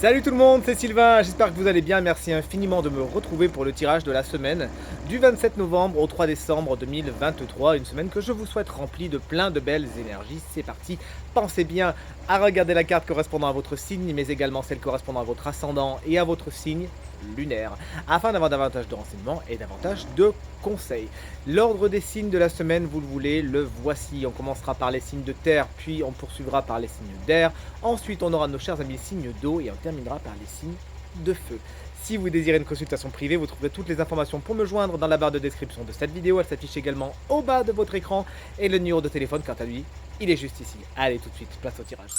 Salut tout le monde, c'est Sylvain, j'espère que vous allez bien, merci infiniment de me retrouver pour le tirage de la semaine du 27 novembre au 3 décembre 2023, une semaine que je vous souhaite remplie de plein de belles énergies. C'est parti, pensez bien à regarder la carte correspondant à votre signe, mais également celle correspondant à votre ascendant et à votre signe lunaire, afin d'avoir davantage de renseignements et davantage de conseils. L'ordre des signes de la semaine, vous le voulez, le voici. On commencera par les signes de terre, puis on poursuivra par les signes d'air. Ensuite, on aura nos chers amis signes d'eau et on terminera par les signes de feu. Si vous désirez une consultation privée, vous trouverez toutes les informations pour me joindre dans la barre de description de cette vidéo. Elle s'affiche également au bas de votre écran et le numéro de téléphone, quant à lui, il est juste ici. Allez, tout de suite, place au tirage.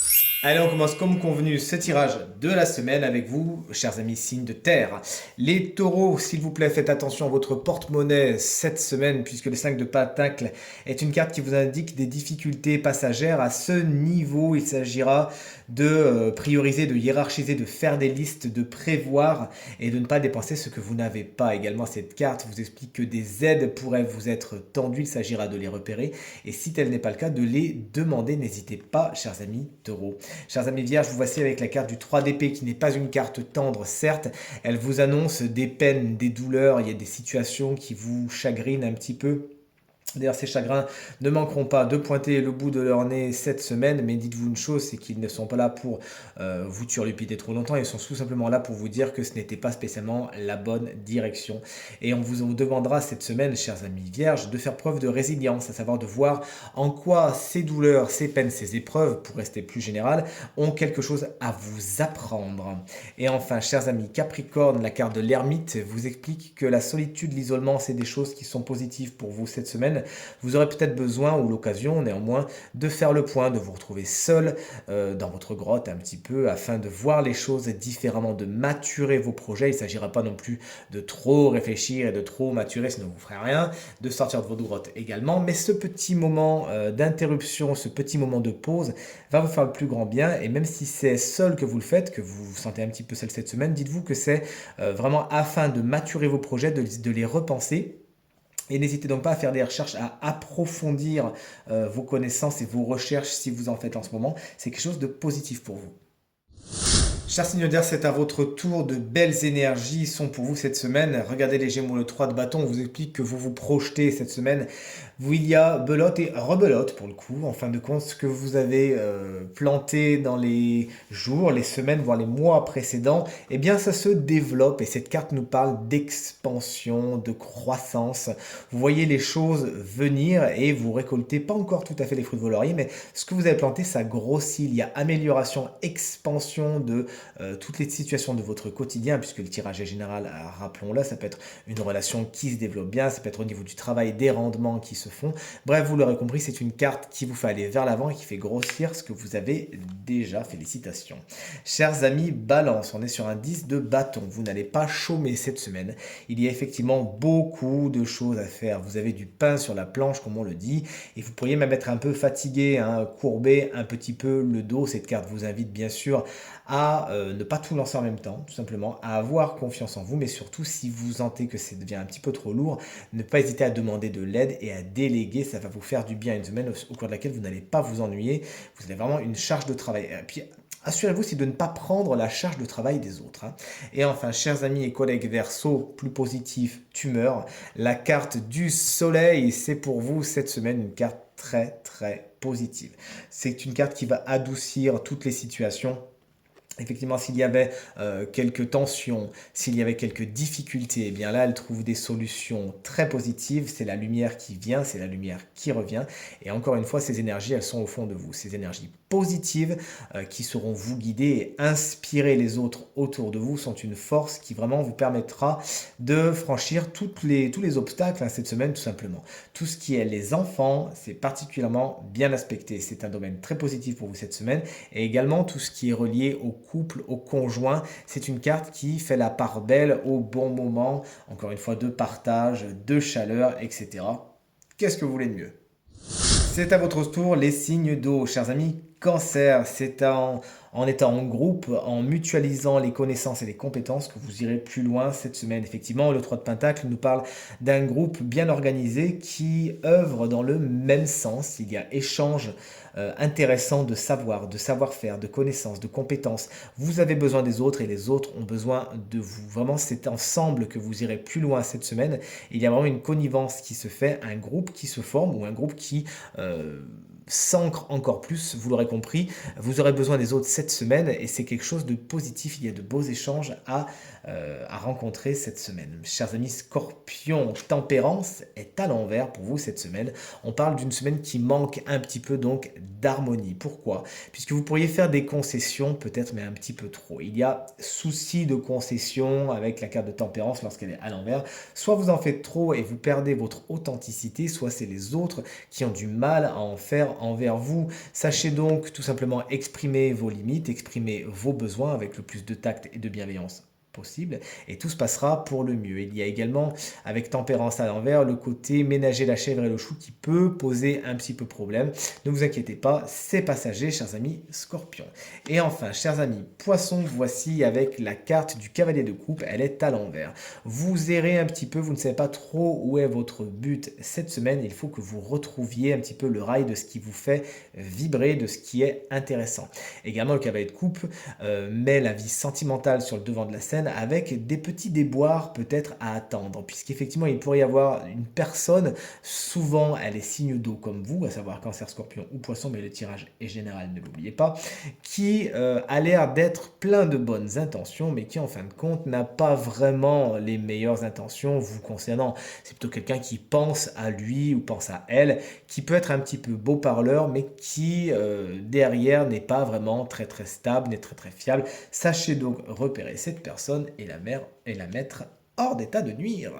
Allez, on commence comme convenu ce tirage de la semaine avec vous, chers amis signes de terre. Les taureaux, s'il vous plaît, faites attention à votre porte-monnaie cette semaine, puisque le 5 de pentacle est une carte qui vous indique des difficultés passagères. À ce niveau, il s'agira de prioriser, de hiérarchiser, de faire des listes, de prévoir et de ne pas dépenser ce que vous n'avez pas. Également, cette carte vous explique que des aides pourraient vous être tendues, il s'agira de les repérer. Et si tel n'est pas le cas, de les demander. N'hésitez pas, chers amis taureaux. Chers amis vierges, vous voici avec la carte du 3 d'épée qui n'est pas une carte tendre, certes. Elle vous annonce des peines, des douleurs, il y a des situations qui vous chagrinent un petit peu. D'ailleurs, ces chagrins ne manqueront pas de pointer le bout de leur nez cette semaine, mais dites-vous une chose, c'est qu'ils ne sont pas là pour vous turlupiter trop longtemps, ils sont tout simplement là pour vous dire que ce n'était pas spécialement la bonne direction. Et on vous demandera cette semaine, chers amis vierges, de faire preuve de résilience, à savoir de voir en quoi ces douleurs, ces peines, ces épreuves, pour rester plus général, ont quelque chose à vous apprendre. Et enfin, chers amis Capricorne, la carte de l'ermite vous explique que la solitude, l'isolement, c'est des choses qui sont positives pour vous cette semaine. Vous aurez peut-être besoin ou l'occasion néanmoins de faire le point, de vous retrouver seul dans votre grotte un petit peu afin de voir les choses différemment, de maturer vos projets. Il ne s'agira pas non plus de trop réfléchir et de trop maturer, sinon vous ne ferez rien, de sortir de votre grotte également. Mais ce petit moment d'interruption, ce petit moment de pause va vous faire le plus grand bien. Et même si c'est seul que vous le faites, que vous vous sentez un petit peu seul cette semaine, dites-vous que c'est vraiment afin de maturer vos projets, de les repenser. Et n'hésitez donc pas à faire des recherches, à approfondir vos connaissances et vos recherches si vous en faites en ce moment. C'est quelque chose de positif pour vous. Chers signes d'air, c'est à votre tour. De belles énergies sont pour vous cette semaine. Regardez les Gémeaux, le 3 de bâton, on vous explique que vous vous projetez cette semaine. Vous, il y a belote et rebelote pour le coup. En fin de compte, ce que vous avez planté dans les jours, les semaines, voire les mois précédents, eh bien ça se développe et cette carte nous parle d'expansion, de croissance. Vous voyez les choses venir et vous récoltez pas encore tout à fait les fruits de vos lauriers, mais ce que vous avez planté, ça grossit. Il y a amélioration, expansion de toutes les situations de votre quotidien, puisque le tirage est général, rappelons-le, ça peut être une relation qui se développe bien, ça peut être au niveau du travail, des rendements qui se font. Bref, vous l'aurez compris, c'est une carte qui vous fait aller vers l'avant et qui fait grossir ce que vous avez déjà. Félicitations. Chers amis Balance, on est sur un 10 de bâton. Vous n'allez pas chômer cette semaine. Il y a effectivement beaucoup de choses à faire. Vous avez du pain sur la planche, comme on le dit, et vous pourriez même être un peu fatigué, hein, courber un petit peu le dos. Cette carte vous invite bien sûr à ne pas tout lancer en même temps, tout simplement, à avoir confiance en vous, mais surtout si vous sentez que ça devient un petit peu trop lourd, ne pas hésiter à demander de l'aide et à déléguer, ça va vous faire du bien une semaine au cours de laquelle vous n'allez pas vous ennuyer, vous avez vraiment une charge de travail. Et puis, assurez-vous aussi de ne pas prendre la charge de travail des autres. Hein. Et enfin, chers amis et collègues Verseau, plus positif, tumeur, la carte du soleil, c'est pour vous cette semaine une carte très très positive. C'est une carte qui va adoucir toutes les situations. Effectivement, s'il y avait quelques tensions, s'il y avait quelques difficultés, eh bien là, elle trouve des solutions très positives. C'est la lumière qui vient, c'est la lumière qui revient. Et encore une fois, ces énergies, elles sont au fond de vous. Ces énergies positives qui sauront vous guider et inspirer les autres autour de vous sont une force qui vraiment vous permettra de franchir tous les obstacles cette semaine, tout simplement. Tout ce qui est les enfants, c'est particulièrement bien aspecté. C'est un domaine très positif pour vous cette semaine. Et également, tout ce qui est relié au couple, au conjoint, c'est une carte qui fait la part belle au bon moment, encore une fois, de partage, de chaleur, etc. Qu'est-ce que vous voulez de mieux? C'est à votre tour les signes d'eau, chers amis. Cancer, c'est en étant en groupe, en mutualisant les connaissances et les compétences que vous irez plus loin cette semaine. Effectivement, le 3 de Pentacle nous parle d'un groupe bien organisé qui œuvre dans le même sens. Il y a échange intéressant de savoir, de savoir-faire, de connaissances, de compétences. Vous avez besoin des autres et les autres ont besoin de vous. Vraiment, c'est ensemble que vous irez plus loin cette semaine. Il y a vraiment une connivence qui se fait, un groupe qui se forme ou un groupe qui s'ancre encore plus, vous l'aurez compris. Vous aurez besoin des autres cette semaine et c'est quelque chose de positif. Il y a de beaux échanges à rencontrer cette semaine. Chers amis Scorpion, tempérance est à l'envers pour vous cette semaine. On parle d'une semaine qui manque un petit peu donc d'harmonie. Pourquoi? Puisque vous pourriez faire des concessions peut-être mais un petit peu trop. Il y a souci de concession avec la carte de tempérance lorsqu'elle est à l'envers. Soit vous en faites trop et vous perdez votre authenticité, soit c'est les autres qui ont du mal à en faire envers vous. Sachez donc tout simplement exprimer vos limites, exprimer vos besoins avec le plus de tact et de bienveillance possible et tout se passera pour le mieux. Il y a également avec tempérance à l'envers le côté ménager la chèvre et le chou qui peut poser un petit peu problème. Ne vous inquiétez pas, c'est passager, chers amis Scorpion. Et enfin, chers amis Poissons, voici avec la carte du cavalier de coupe, elle est à l'envers. Vous errez un petit peu, vous ne savez pas trop où est votre but cette semaine. Il faut que vous retrouviez un petit peu le rail de ce qui vous fait vibrer, de ce qui est intéressant. Également, le cavalier de coupe met la vie sentimentale sur le devant de la scène avec des petits déboires peut-être à attendre, puisqu'effectivement il pourrait y avoir une personne, souvent elle est signe d'eau comme vous, à savoir Cancer, Scorpion ou Poisson, mais le tirage est général, ne l'oubliez pas, qui a l'air d'être plein de bonnes intentions, mais qui en fin de compte n'a pas vraiment les meilleures intentions vous concernant. C'est plutôt quelqu'un qui pense à lui ou pense à elle, qui peut être un petit peu beau parleur, mais qui derrière n'est pas vraiment très très stable, n'est très très fiable. Sachez donc repérer cette personne et la mettre hors d'état de nuire.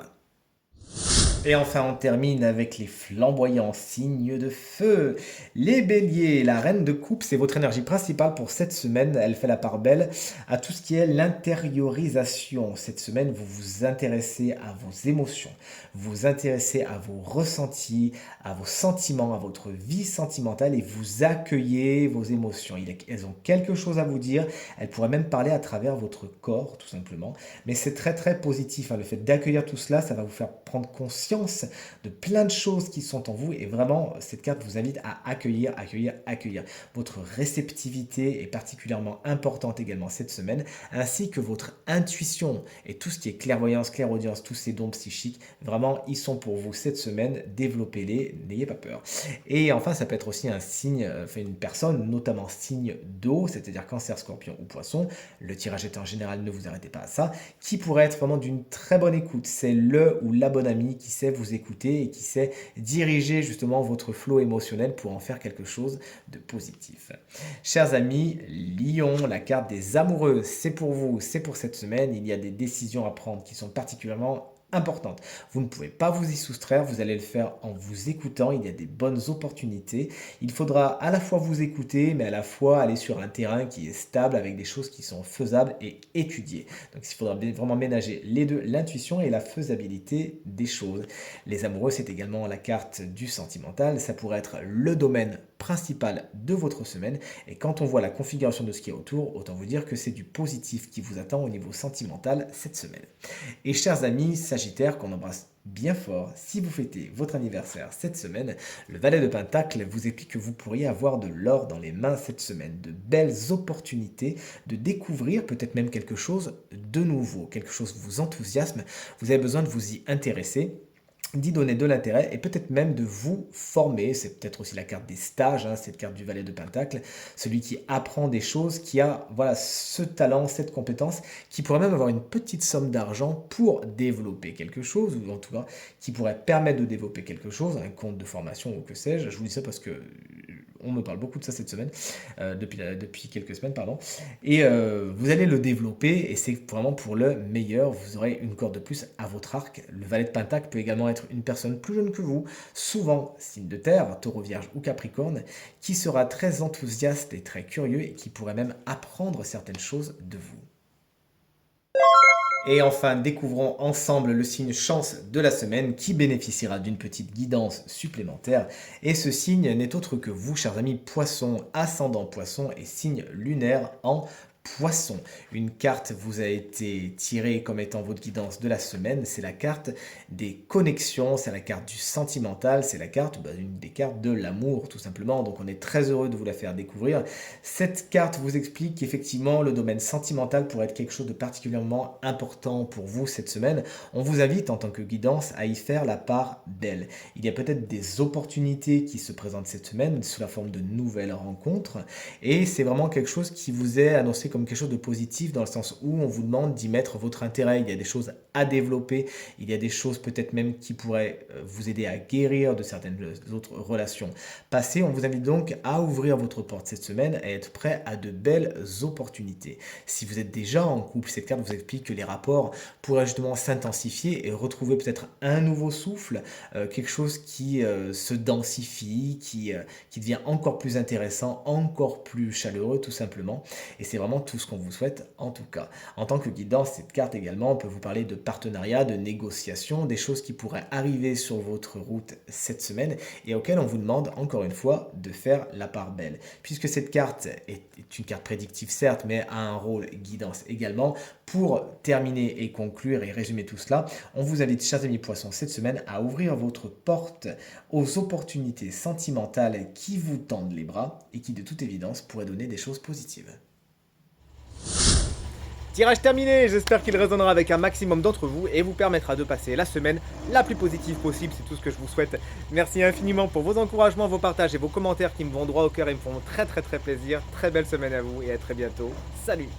Et enfin, on termine avec les flamboyants signes de feu. Les béliers, la reine de coupe, c'est votre énergie principale pour cette semaine. Elle fait la part belle à tout ce qui est l'intériorisation. Cette semaine, vous vous intéressez à vos émotions, vous vous intéressez à vos ressentis, à vos sentiments, à votre vie sentimentale et vous accueillez vos émotions. Elles ont quelque chose à vous dire. Elles pourraient même parler à travers votre corps, tout simplement. Mais c'est très, très positif. Le fait d'accueillir tout cela, ça va vous faire prendre conscience de plein de choses qui sont en vous et vraiment cette carte vous invite à accueillir. Votre réceptivité est particulièrement importante également cette semaine, ainsi que votre intuition et tout ce qui est clairvoyance, clairaudience, tous ces dons psychiques, vraiment ils sont pour vous cette semaine, développez-les, n'ayez pas peur. Et enfin ça peut être aussi un signe, une personne, notamment signe d'eau, c'est-à-dire Cancer, Scorpion ou Poisson, le tirage est en général, ne vous arrêtez pas à ça, qui pourrait être vraiment d'une très bonne écoute, c'est le ou la bonne amie qui sait vous écouter et qui sait diriger justement votre flot émotionnel pour en faire quelque chose de positif. Chers amis, Lion, la carte des amoureux, c'est pour vous, c'est pour cette semaine. Il y a des décisions à prendre qui sont particulièrement importante. Vous ne pouvez pas vous y soustraire, vous allez le faire en vous écoutant, il y a des bonnes opportunités. Il faudra à la fois vous écouter, mais à la fois aller sur un terrain qui est stable avec des choses qui sont faisables et étudiées. Donc il faudra vraiment ménager les deux, l'intuition et la faisabilité des choses. Les amoureux, c'est également la carte du sentimental, ça pourrait être le domaine principal de votre semaine et quand on voit la configuration de ce qui est autour, autant vous dire que c'est du positif qui vous attend au niveau sentimental cette semaine. Et chers amis Sagittaires qu'on embrasse bien fort, si vous fêtez votre anniversaire cette semaine, le valet de Pentacle vous explique que vous pourriez avoir de l'or dans les mains cette semaine, de belles opportunités de découvrir peut-être même quelque chose de nouveau, quelque chose vous enthousiasme, vous avez besoin de vous y intéresser, d'y donner de l'intérêt et peut-être même de vous former. C'est peut-être aussi la carte des stages, cette carte du valet de Pentacle, celui qui apprend des choses, qui a ce talent, cette compétence, qui pourrait même avoir une petite somme d'argent pour développer quelque chose, ou en tout cas qui pourrait permettre de développer quelque chose, un compte de formation ou que sais-je. Je vous dis ça parce que on me parle beaucoup de ça cette semaine, depuis quelques semaines, pardon. Et vous allez le développer et c'est vraiment pour le meilleur. Vous aurez une corde de plus à votre arc. Le valet de Pentacle peut également être une personne plus jeune que vous, souvent signe de terre, taureau, vierge ou capricorne, qui sera très enthousiaste et très curieux et qui pourrait même apprendre certaines choses de vous. Et enfin, découvrons ensemble le signe chance de la semaine qui bénéficiera d'une petite guidance supplémentaire. Et ce signe n'est autre que vous, chers amis poissons, ascendant poisson et signe lunaire en poisson. Une carte vous a été tirée comme étant votre guidance de la semaine. C'est la carte des connexions, c'est la carte du sentimental, c'est la carte, une des cartes de l'amour tout simplement. Donc on est très heureux de vous la faire découvrir. Cette carte vous explique qu'effectivement le domaine sentimental pourrait être quelque chose de particulièrement important pour vous cette semaine. On vous invite en tant que guidance à y faire la part belle. Il y a peut-être des opportunités qui se présentent cette semaine sous la forme de nouvelles rencontres et c'est vraiment quelque chose qui vous est annoncé comme quelque chose de positif dans le sens où on vous demande d'y mettre votre intérêt. Il y a des choses à développer, il y a des choses peut-être même qui pourraient vous aider à guérir de certaines autres relations passées. On vous invite donc à ouvrir votre porte cette semaine et être prêt à de belles opportunités. Si vous êtes déjà en couple, cette carte vous explique que les rapports pourraient justement s'intensifier et retrouver peut-être un nouveau souffle, quelque chose qui se densifie, qui devient encore plus intéressant, encore plus chaleureux tout simplement. Et c'est vraiment tout ce qu'on vous souhaite en tout cas. En tant que guidance, cette carte également peut vous parler de partenariat, de négociation, des choses qui pourraient arriver sur votre route cette semaine et auxquelles on vous demande encore une fois de faire la part belle. Puisque cette carte est une carte prédictive certes, mais a un rôle guidance également. Pour terminer et conclure et résumer tout cela, on vous invite, chers amis poissons, cette semaine à ouvrir votre porte aux opportunités sentimentales qui vous tendent les bras et qui de toute évidence pourraient donner des choses positives. Tirage terminé, j'espère qu'il résonnera avec un maximum d'entre vous et vous permettra de passer la semaine la plus positive possible, c'est tout ce que je vous souhaite. Merci infiniment pour vos encouragements, vos partages et vos commentaires qui me vont droit au cœur et me font très plaisir. Très belle semaine à vous et à très bientôt. Salut!